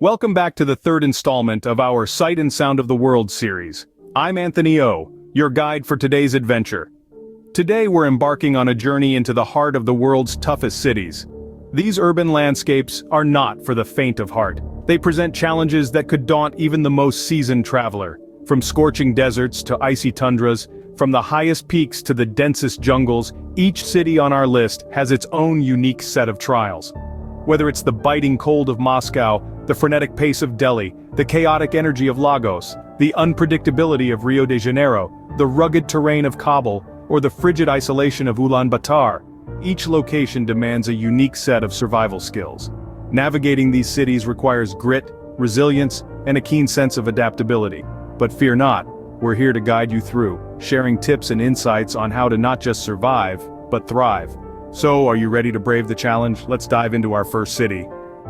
Welcome back to the third installment of our Sight and Sound of the World series. I'm Anthony O, your guide for today's adventure. Today we're embarking on a journey into the heart of the world's toughest cities. These urban landscapes are not for the faint of heart. They present challenges that could daunt even the most seasoned traveler. From scorching deserts to icy tundras, from the highest peaks to the densest jungles, each city on our list has its own unique set of trials. Whether it's the biting cold of Moscow, the frenetic pace of Delhi, the chaotic energy of Lagos, the unpredictability of Rio de Janeiro, the rugged terrain of Kabul, or the frigid isolation of Ulaanbaatar, each location demands a unique set of survival skills. Navigating these cities requires grit, resilience, and a keen sense of adaptability. But fear not, we're here to guide you through, sharing tips and insights on how to not just survive, but thrive. So, are you ready to brave the challenge? Let's dive into our first city.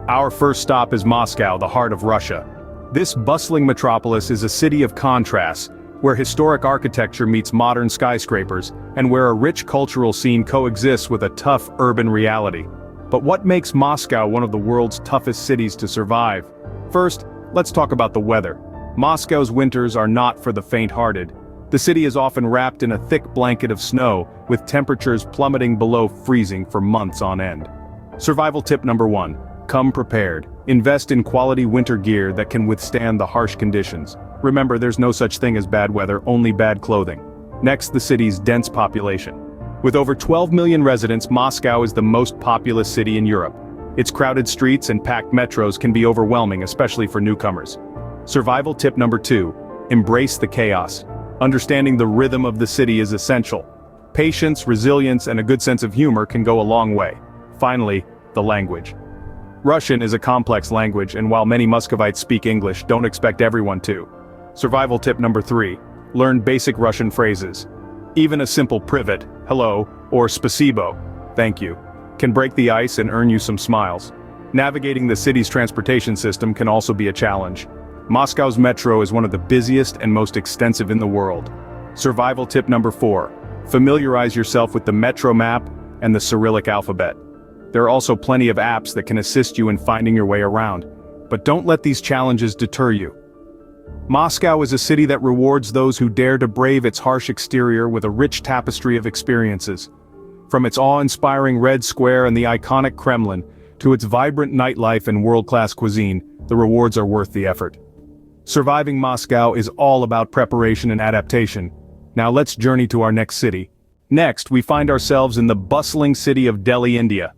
Our first stop is Moscow, the heart of Russia. This bustling metropolis is a city of contrasts, where historic architecture meets modern skyscrapers, and where a rich cultural scene coexists with a tough urban reality. But what makes Moscow one of the world's toughest cities to survive? First, let's talk about the weather. Moscow's winters are not for the faint-hearted. The city is often wrapped in a thick blanket of snow, with temperatures plummeting below freezing for months on end. Survival tip number 1. Come prepared. Invest in quality winter gear that can withstand the harsh conditions. Remember, there's no such thing as bad weather, only bad clothing. Next, the city's dense population. With over 12 million residents, Moscow is the most populous city in Europe. Its crowded streets and packed metros can be overwhelming, especially for newcomers. Survival tip number 2. Embrace the chaos. Understanding the rhythm of the city is essential. Patience, resilience, and a good sense of humor can go a long way. Finally, the language. Russian is a complex language, and while many Muscovites speak English, don't expect everyone to. Survival tip number 3. Learn basic Russian phrases. Even a simple privet, hello, or spasibo, thank you, can break the ice and earn you some smiles. Navigating the city's transportation system can also be a challenge. Moscow's metro is one of the busiest and most extensive in the world. Survival tip number 4. Familiarize yourself with the metro map and the Cyrillic alphabet. There are also plenty of apps that can assist you in finding your way around, but don't let these challenges deter you. Moscow is a city that rewards those who dare to brave its harsh exterior with a rich tapestry of experiences. From its awe-inspiring Red Square and the iconic Kremlin, to its vibrant nightlife and world-class cuisine, the rewards are worth the effort. Surviving Moscow is all about preparation and adaptation. Now let's journey to our next city. Next, we find ourselves in the bustling city of Delhi, India.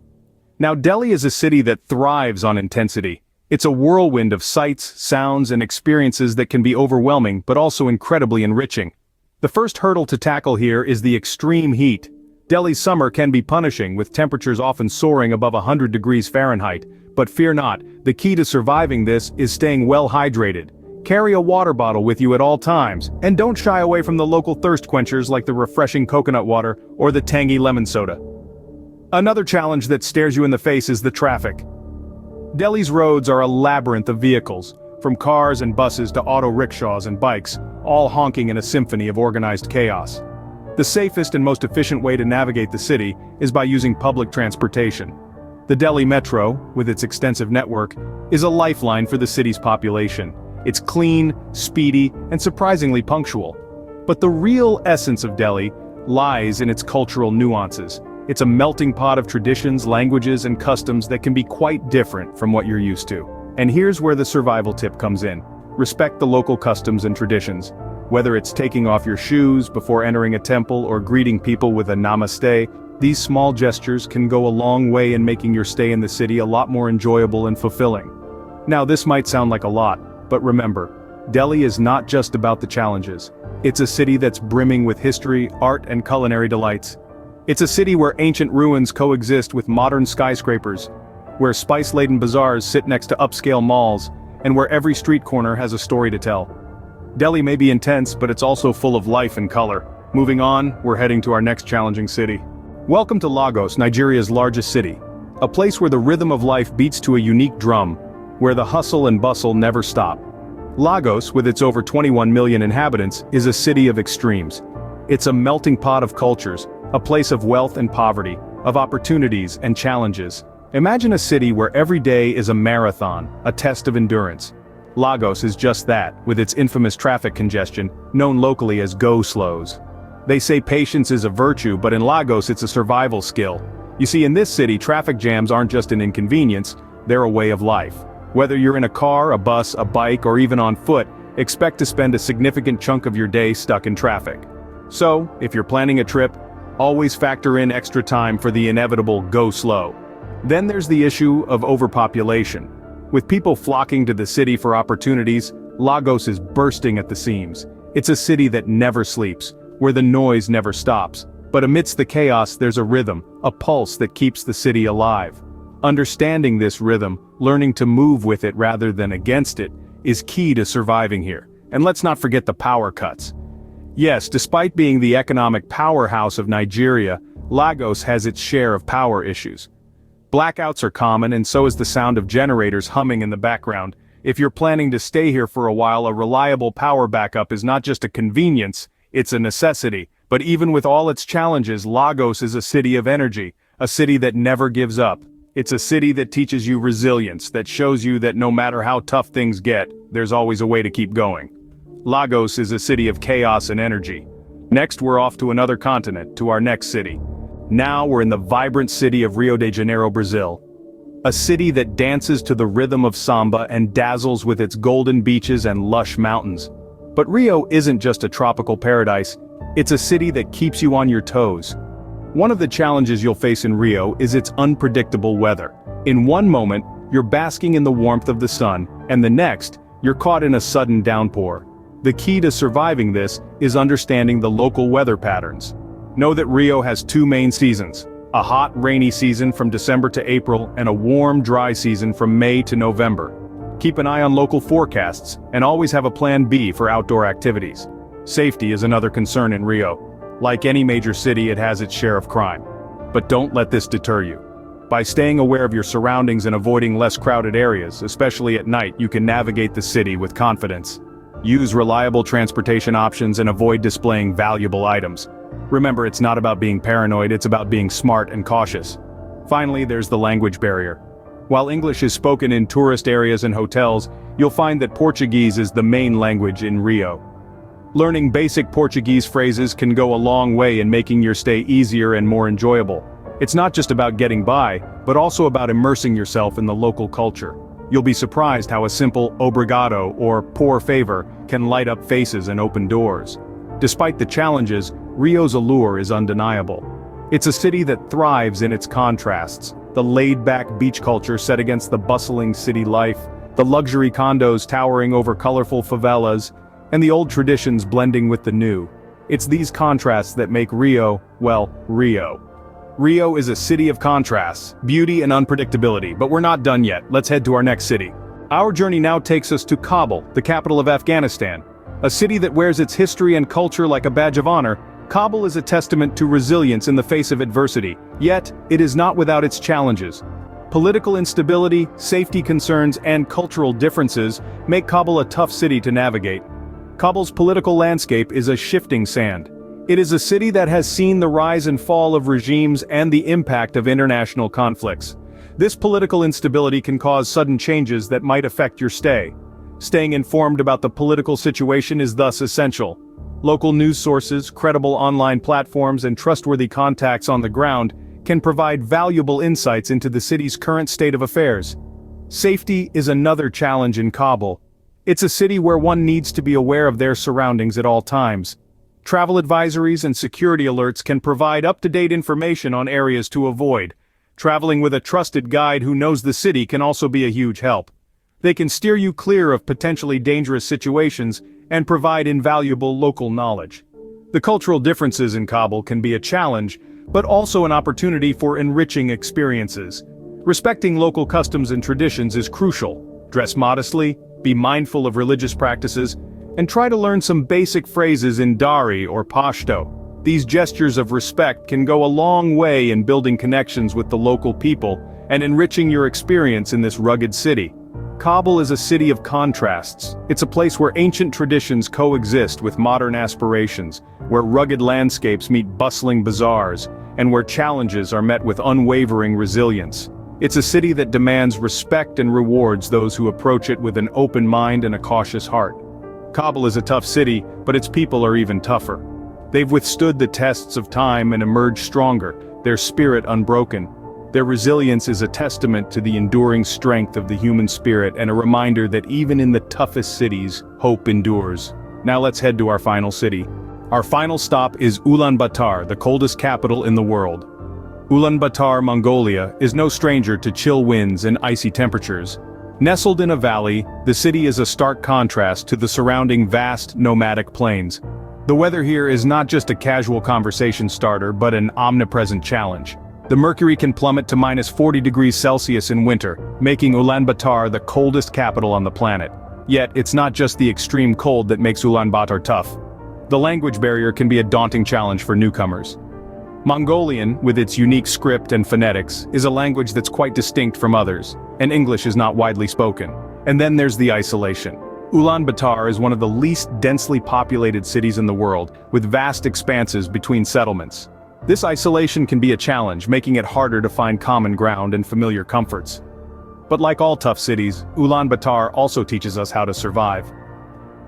Now Delhi is a city that thrives on intensity. It's a whirlwind of sights, sounds, and experiences that can be overwhelming but also incredibly enriching. The first hurdle to tackle here is the extreme heat. Delhi's summer can be punishing, with temperatures often soaring above 100 degrees Fahrenheit. But fear not, the key to surviving this is staying well hydrated. Carry a water bottle with you at all times, and don't shy away from the local thirst quenchers like the refreshing coconut water or the tangy lemon soda. Another challenge that stares you in the face is the traffic. Delhi's roads are a labyrinth of vehicles, from cars and buses to auto rickshaws and bikes, all honking in a symphony of organized chaos. The safest and most efficient way to navigate the city is by using public transportation. The Delhi Metro, with its extensive network, is a lifeline for the city's population. It's clean, speedy, and surprisingly punctual. But the real essence of Delhi lies in its cultural nuances. It's a melting pot of traditions, languages, and customs that can be quite different from what you're used to. And here's where the survival tip comes in. Respect the local customs and traditions. Whether it's taking off your shoes before entering a temple or greeting people with a namaste, these small gestures can go a long way in making your stay in the city a lot more enjoyable and fulfilling. Now this might sound like a lot, but remember, Delhi is not just about the challenges. It's a city that's brimming with history, art, and culinary delights. It's a city where ancient ruins coexist with modern skyscrapers, where spice-laden bazaars sit next to upscale malls, and where every street corner has a story to tell. Delhi may be intense, but it's also full of life and color. Moving on, we're heading to our next challenging city. Welcome to Lagos, Nigeria's largest city. A place where the rhythm of life beats to a unique drum, where the hustle and bustle never stop. Lagos, with its over 21 million inhabitants, is a city of extremes. It's a melting pot of cultures, a place of wealth and poverty, of opportunities and challenges. Imagine a city where every day is a marathon, a test of endurance. Lagos is just that, with its infamous traffic congestion, known locally as go-slows. They say patience is a virtue, but in Lagos it's a survival skill. You see, in this city, traffic jams aren't just an inconvenience, they're a way of life. Whether you're in a car, a bus, a bike, or even on foot, expect to spend a significant chunk of your day stuck in traffic. So, if you're planning a trip, always factor in extra time for the inevitable go slow. Then there's the issue of overpopulation. With people flocking to the city for opportunities, Lagos is bursting at the seams. It's a city that never sleeps, where the noise never stops. But amidst the chaos there's a rhythm, a pulse that keeps the city alive. Understanding this rhythm, learning to move with it rather than against it, is key to surviving here. And let's not forget the power cuts. Yes, despite being the economic powerhouse of Nigeria, Lagos has its share of power issues. Blackouts are common, and so is the sound of generators humming in the background. If you're planning to stay here for a while, a reliable power backup is not just a convenience, it's a necessity. But even with all its challenges, Lagos is a city of energy, a city that never gives up. It's a city that teaches you resilience, that shows you that no matter how tough things get, there's always a way to keep going. Lagos is a city of chaos and energy. Next, we're off to another continent, to our next city. Now we're in the vibrant city of Rio de Janeiro, Brazil. A city that dances to the rhythm of samba and dazzles with its golden beaches and lush mountains. But Rio isn't just a tropical paradise, it's a city that keeps you on your toes. One of the challenges you'll face in Rio is its unpredictable weather. In one moment, you're basking in the warmth of the sun, and the next, you're caught in a sudden downpour. The key to surviving this is understanding the local weather patterns. Know that Rio has two main seasons, a hot, rainy season from December to April and a warm, dry season from May to November. Keep an eye on local forecasts, and always have a plan B for outdoor activities. Safety is another concern in Rio. Like any major city, it has its share of crime. But don't let this deter you. By staying aware of your surroundings and avoiding less crowded areas, especially at night, you can navigate the city with confidence. Use reliable transportation options and avoid displaying valuable items. Remember, it's not about being paranoid, it's about being smart and cautious. Finally, there's the language barrier. While English is spoken in tourist areas and hotels, you'll find that Portuguese is the main language in Rio. Learning basic Portuguese phrases can go a long way in making your stay easier and more enjoyable. It's not just about getting by, but also about immersing yourself in the local culture. You'll be surprised how a simple obrigado or por favor can light up faces and open doors. Despite the challenges, Rio's allure is undeniable. It's a city that thrives in its contrasts, the laid-back beach culture set against the bustling city life, the luxury condos towering over colorful favelas, and the old traditions blending with the new. It's these contrasts that make Rio, well, Rio. Rio is a city of contrasts, beauty and unpredictability, but we're not done yet. Let's head to our next city. Our journey now takes us to Kabul, the capital of Afghanistan. A city that wears its history and culture like a badge of honor, Kabul is a testament to resilience in the face of adversity, yet it is not without its challenges. Political instability, safety concerns, and cultural differences make Kabul a tough city to navigate. Kabul's political landscape is a shifting sand. It is a city that has seen the rise and fall of regimes and the impact of international conflicts. This political instability can cause sudden changes that might affect your stay. Staying informed about the political situation is thus essential. Local news sources, credible online platforms, and trustworthy contacts on the ground can provide valuable insights into the city's current state of affairs. Safety is another challenge in Kabul. It's a city where one needs to be aware of their surroundings at all times. Travel advisories and security alerts can provide up-to-date information on areas to avoid. Traveling with a trusted guide who knows the city can also be a huge help. They can steer you clear of potentially dangerous situations and provide invaluable local knowledge. The cultural differences in Kabul can be a challenge, but also an opportunity for enriching experiences. Respecting local customs and traditions is crucial. Dress modestly, be mindful of religious practices, and try to learn some basic phrases in Dari or Pashto. These gestures of respect can go a long way in building connections with the local people and enriching your experience in this rugged city. Kabul is a city of contrasts. It's a place where ancient traditions coexist with modern aspirations, where rugged landscapes meet bustling bazaars, and where challenges are met with unwavering resilience. It's a city that demands respect and rewards those who approach it with an open mind and a cautious heart. Kabul is a tough city, but its people are even tougher. They've withstood the tests of time and emerged stronger, their spirit unbroken. Their resilience is a testament to the enduring strength of the human spirit and a reminder that even in the toughest cities, hope endures. Now let's head to our final city. Our final stop is Ulaanbaatar, the coldest capital in the world. Ulaanbaatar, Mongolia, is no stranger to chill winds and icy temperatures. Nestled in a valley, the city is a stark contrast to the surrounding vast, nomadic plains. The weather here is not just a casual conversation starter but an omnipresent challenge. The mercury can plummet to -40 degrees Celsius in winter, making Ulaanbaatar the coldest capital on the planet. Yet, it's not just the extreme cold that makes Ulaanbaatar tough. The language barrier can be a daunting challenge for newcomers. Mongolian, with its unique script and phonetics, is a language that's quite distinct from others, and English is not widely spoken. And then there's the isolation. Ulaanbaatar is one of the least densely populated cities in the world, with vast expanses between settlements. This isolation can be a challenge, making it harder to find common ground and familiar comforts. But like all tough cities, Ulaanbaatar also teaches us how to survive.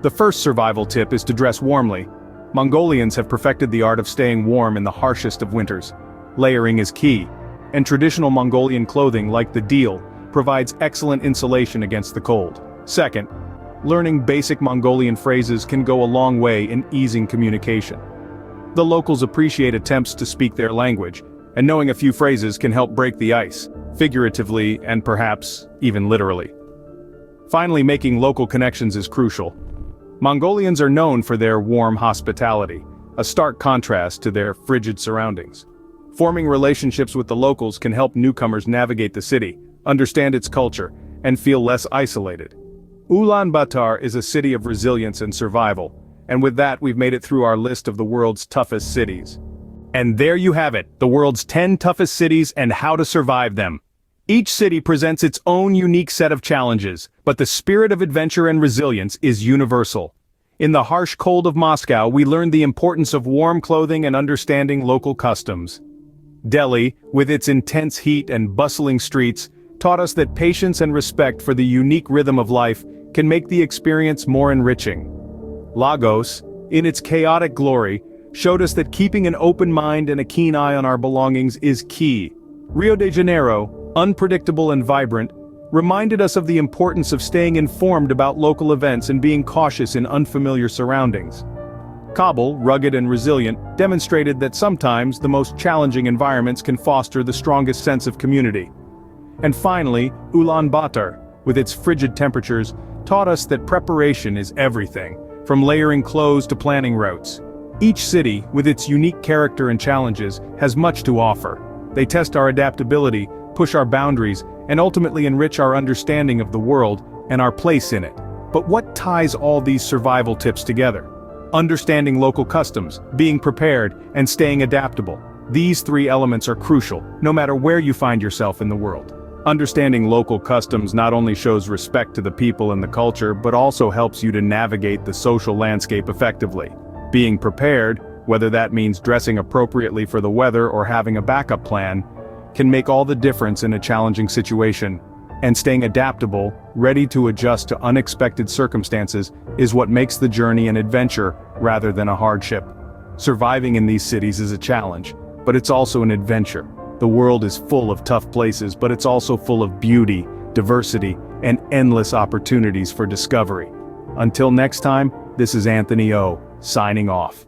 The first survival tip is to dress warmly. Mongolians have perfected the art of staying warm in the harshest of winters. Layering is key, and traditional Mongolian clothing like the deel provides excellent insulation against the cold. Second, learning basic Mongolian phrases can go a long way in easing communication. The locals appreciate attempts to speak their language, and knowing a few phrases can help break the ice, figuratively and perhaps even literally. Finally, making local connections is crucial. Mongolians are known for their warm hospitality, a stark contrast to their frigid surroundings. Forming relationships with the locals can help newcomers navigate the city, understand its culture, and feel less isolated. Ulaanbaatar is a city of resilience and survival, and with that we've made it through our list of the world's toughest cities. And there you have it, the world's 10 toughest cities and how to survive them. Each city presents its own unique set of challenges, but the spirit of adventure and resilience is universal. In the harsh cold of Moscow, we learned the importance of warm clothing and understanding local customs. Delhi, with its intense heat and bustling streets, taught us that patience and respect for the unique rhythm of life can make the experience more enriching. Lagos, in its chaotic glory, showed us that keeping an open mind and a keen eye on our belongings is key. Rio de Janeiro, unpredictable and vibrant, reminded us of the importance of staying informed about local events and being cautious in unfamiliar surroundings. Kabul, rugged and resilient, demonstrated that sometimes the most challenging environments can foster the strongest sense of community. And finally, Ulaanbaatar, with its frigid temperatures, taught us that preparation is everything, from layering clothes to planning routes. Each city, with its unique character and challenges, has much to offer. They test our adaptability, push our boundaries, and ultimately enrich our understanding of the world and our place in it. But what ties all these survival tips together? Understanding local customs, being prepared, and staying adaptable. These three elements are crucial, no matter where you find yourself in the world. Understanding local customs not only shows respect to the people and the culture, but also helps you to navigate the social landscape effectively. Being prepared, whether that means dressing appropriately for the weather or having a backup plan, can make all the difference in a challenging situation. And staying adaptable, ready to adjust to unexpected circumstances, is what makes the journey an adventure rather than a hardship. Surviving in these cities is a challenge, but it's also an adventure. The world is full of tough places, but it's also full of beauty, diversity, and endless opportunities for discovery. Until next time, this is Anthony O, signing off.